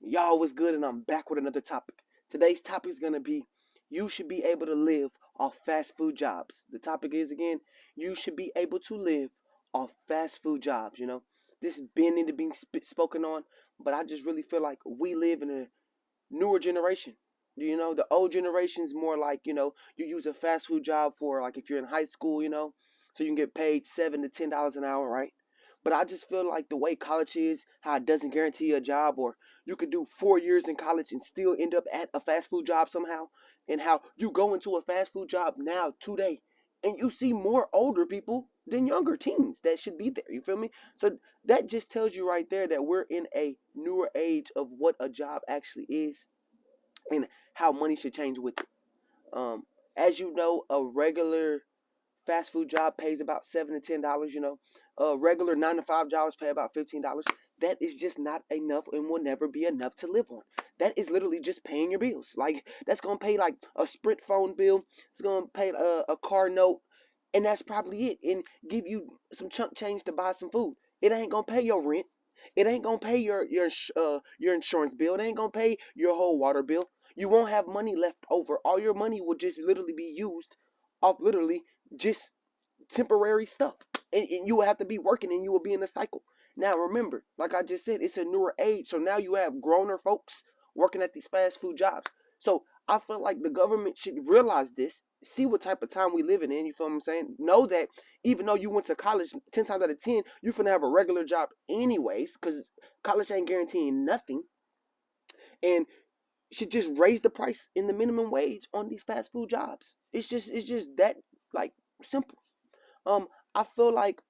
Y'all was good, and I'm back with another topic. Today's topic is gonna be you should be able to live off fast food jobs. The topic is again, you should be able to live off fast food jobs. This has been into being spoken on, but I just really feel like we live in a newer generation. The old generation's more like, you use a fast food job for like if you're in high school, so you can get paid $7 to $10 an hour, right? But I just feel like the way college is, how it doesn't guarantee you a job, or you could do 4 years in college and still end up at a fast food job somehow, and how you go into a fast food job now today, and you see more older people than younger teens that should be there. You feel me? So that just tells you right there that we're in a newer age of what a job actually is and how money should change with it. As you know, a regular fast food job pays about $7 to $10. Regular 9 to 5 jobs pay about $15. That is just not enough and will never be enough to live on. That is literally just paying your bills. Like that's gonna pay like a Sprint phone bill. It's gonna pay a car note, and that's probably it. And give you some chunk change to buy some food. It ain't gonna pay your rent. It ain't gonna pay your insurance bill. It ain't gonna pay your whole water bill. You won't have money left over. All your money will just literally be used off literally just temporary stuff. And you will have to be working and you will be in a cycle. Now remember, like I just said, it's a newer age. So now you have growner folks working at these fast food jobs. So I feel like the government should realize this, see what type of time we living in, you feel what I'm saying? Know that even though you went to college 10 times out of 10, you're finna have a regular job anyways, because college ain't guaranteeing nothing. And should just raise the price in the minimum wage on these fast food jobs. It's just that like simple. Um, I feel like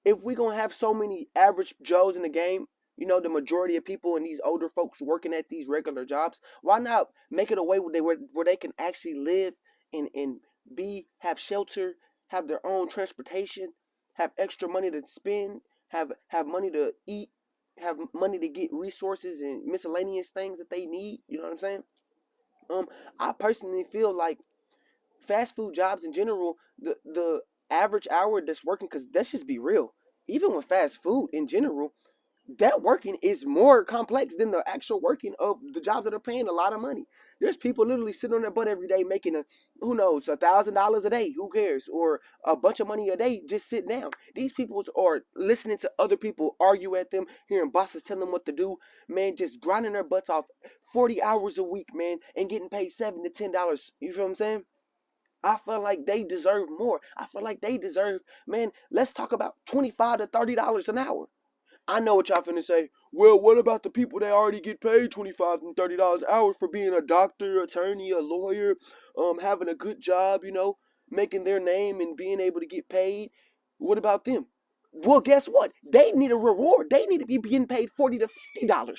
if we're gonna have so many average Joes in the game, the majority of people and these older folks working at these regular jobs, why not make it a way where they can actually live and be have shelter, have their own transportation, have extra money to spend, have money to eat, have money to get resources and miscellaneous things that they need. You know what I'm saying? Um, I personally feel like fast food jobs in general, the average hour that's working, because let's just be real, even with fast food in general, that working is more complex than the actual working of the jobs that are paying a lot of money. There's people literally sitting on their butt every day making who knows, $1,000 a day, who cares, or a bunch of money a day just sitting down. These people are listening to other people argue at them, hearing bosses tell them what to do, man, just grinding their butts off 40 hours a week, man, and getting paid $7 to $10. You feel what I'm saying? I feel like they deserve more. I feel like they deserve, man, let's talk about $25 to $30 an hour. I know what y'all finna say. Well, what about the people that already get paid $25 and $30 an hour for being a doctor, attorney, a lawyer, having a good job, making their name and being able to get paid? What about them? Well, guess what? They need a reward. They need to be getting paid $40 to $50.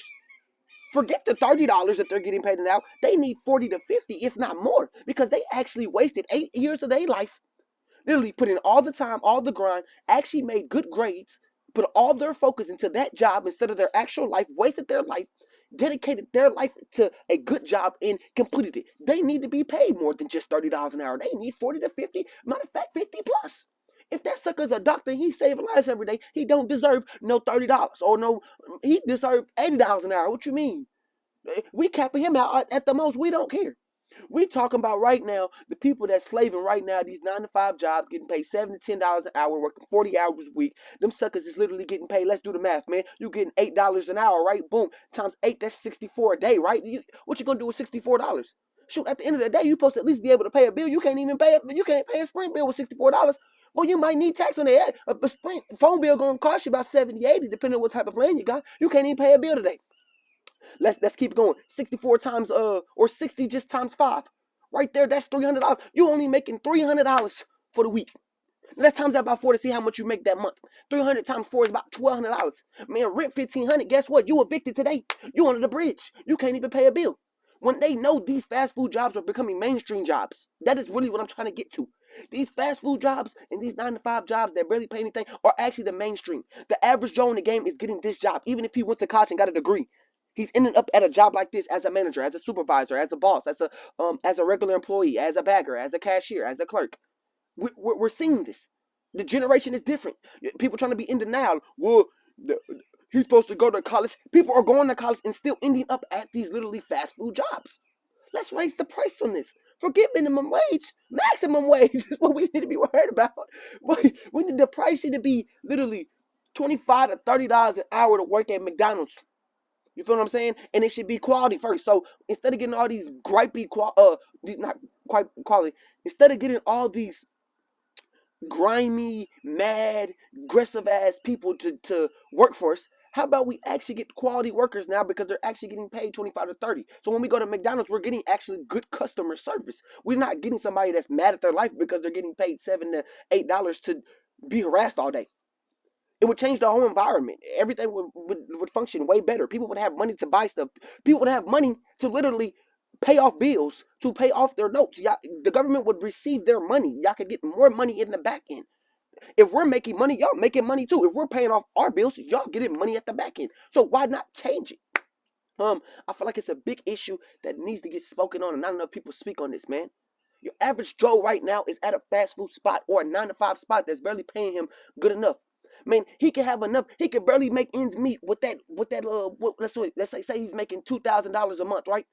Forget the $30 that they're getting paid now. They need 40 to 50, if not more, because they actually wasted 8 years of their life, literally put in all the time, all the grind, actually made good grades, put all their focus into that job instead of their actual life, wasted their life, dedicated their life to a good job and completed it. They need to be paid more than just $30 an hour. They need 40 to 50, matter of fact, 50 plus. If that sucker's a doctor and he's saving lives every day, he don't deserve no $30 or no, he deserves $80 an hour. What you mean? We capping him out at the most. We don't care. We talking about right now the people that's slaving right now, these 9 to 5 jobs, getting paid $7 to $10 an hour, working 40 hours a week. Them suckers is literally getting paid. Let's do the math, man. You getting $8 an hour, right? Boom, times 8, that's 64 a day, right? What you gonna do with $64? Shoot, at the end of the day, you supposed to at least be able to pay a bill. You can't even pay it. You can't pay a Sprint bill with $64. Well, you might need tax on that. A Sprint phone bill gonna cost you about 70, 80, depending on what type of plan you got. You can't even pay a bill today. Let's keep going. 64 times or 60 just times 5. Right there, that's $300. You only making $300 for the week. Let's times that by 4 to see how much you make that month. 300 times 4 is about $1,200. Man, rent $1,500. Guess what? You evicted today. You under the bridge. You can't even pay a bill. When they know these fast food jobs are becoming mainstream jobs, that is really what I'm trying to get to. These fast food jobs and these 9 to 5 jobs that barely pay anything are actually the mainstream. The average Joe in the game is getting this job, even if he went to college and got a degree. He's ending up at a job like this as a manager, as a supervisor, as a boss, as a regular employee, as a bagger, as a cashier, as a clerk. We're seeing this. The generation is different. People trying to be in denial. Well, He's supposed to go to college. People are going to college and still ending up at these literally fast food jobs. Let's raise the price on this. Forget minimum wage. Maximum wage is what we need to be worried about. We need the price to be literally $25 to $30 an hour to work at McDonald's. You feel what I'm saying? And it should be quality first. So instead of getting all these gripey not quite quality, instead of getting all these grimy, mad, aggressive ass people to work for us, how about we actually get quality workers now because they're actually getting paid 25 to 30. So when we go to McDonald's, we're getting actually good customer service. We're not getting somebody that's mad at their life because they're getting paid $7 to $8 to be harassed all day. It would change the whole environment. Everything would function way better. People would have money to buy stuff. People would have money to literally pay off bills, to pay off their notes. Y'all, the government would receive their money. Y'all could get more money in the back end. If we're making money, y'all making money too. If we're paying off our bills, y'all getting money at the back end. So why not change it? I feel like it's a big issue that needs to get spoken on, and not enough people speak on this, man. Your average Joe right now is at a fast food spot or a 9 to 5 spot that's barely paying him good enough. Man, he can have enough. He can barely make ends meet with that. Let's say he's making $2,000 a month, right?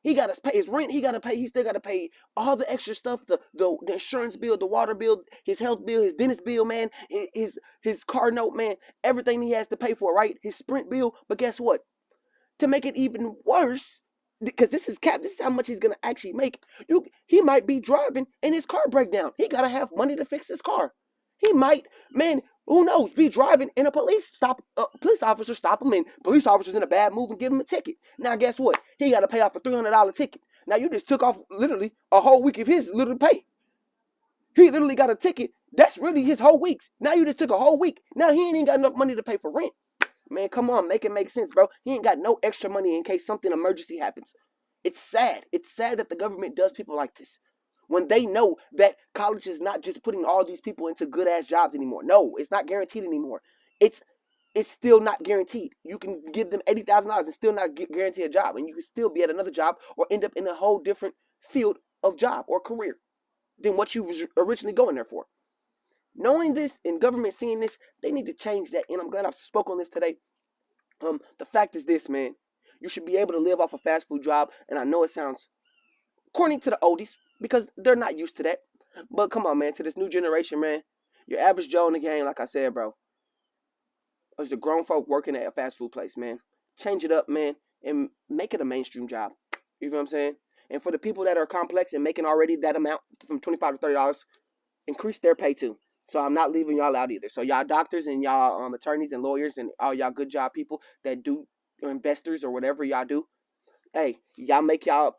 He gotta pay his rent. He gotta pay. He still gotta pay all the extra stuff: the insurance bill, the water bill, his health bill, his dentist bill, man, his car note, man, everything he has to pay for, right? His Sprint bill. But guess what? To make it even worse, because this is cap. This is how much he's gonna actually make. He might be driving and his car break down. He gotta have money to fix his car. He might, man, who knows, be driving and a police officer stop him, and police officer's in a bad mood and give him a ticket. Now guess what? He got to pay off a $300 ticket. Now you just took off literally a whole week of his little pay. He literally got a ticket. That's really his whole week's. Now you just took a whole week. Now he ain't got enough money to pay for rent. Man, come on, make it make sense, bro. He ain't got no extra money in case something emergency happens. It's sad. It's sad that the government does people like this. When they know that college is not just putting all these people into good ass jobs anymore. No, it's not guaranteed anymore. It's still not guaranteed. You can give them $80,000 and still not guarantee a job, and you can still be at another job or end up in a whole different field of job or career than what you was originally going there for. Knowing this and government seeing this, they need to change that. And I'm glad I spoke on this today. The fact is this, man. You should be able to live off a fast food job, and I know it sounds corny to the oldies because they're not used to that. But come on, man, to this new generation, man, your average Joe in the game, like I said, bro, is a grown folk working at a fast food place, man. Change it up, man, and make it a mainstream job. You know what I'm saying? And for the people that are complex and making already that amount from $25 to $30, increase their pay too. So I'm not leaving y'all out either. So y'all doctors and y'all attorneys and lawyers and all y'all good job people that do, or investors or whatever y'all do, hey, y'all make y'all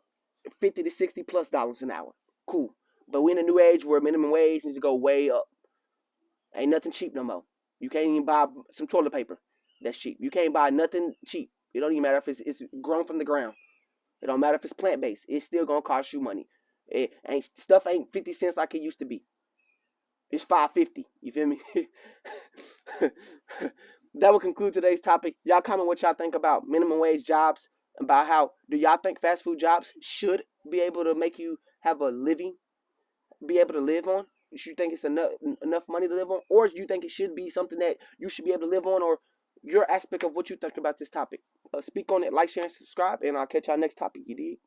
50 to 60 plus dollars an hour. Cool. But we're in a new age where minimum wage needs to go way up. Ain't nothing cheap no more. You can't even buy some toilet paper that's cheap. You can't buy nothing cheap. It don't even matter if it's grown from the ground. It don't matter if it's plant-based. It's still going to cost you money. Stuff ain't 50 cents like it used to be. It's $5.50. You feel me? That will conclude today's topic. Y'all comment what y'all think about minimum wage jobs, about how do y'all think fast food jobs should be able to make you have a living, be able to live on? You think it's enough money to live on, or you think it should be something that you should be able to live on, or your aspect of what you think about this topic? Speak on it, like, share, and subscribe, and I'll catch y'all next topic. You dig?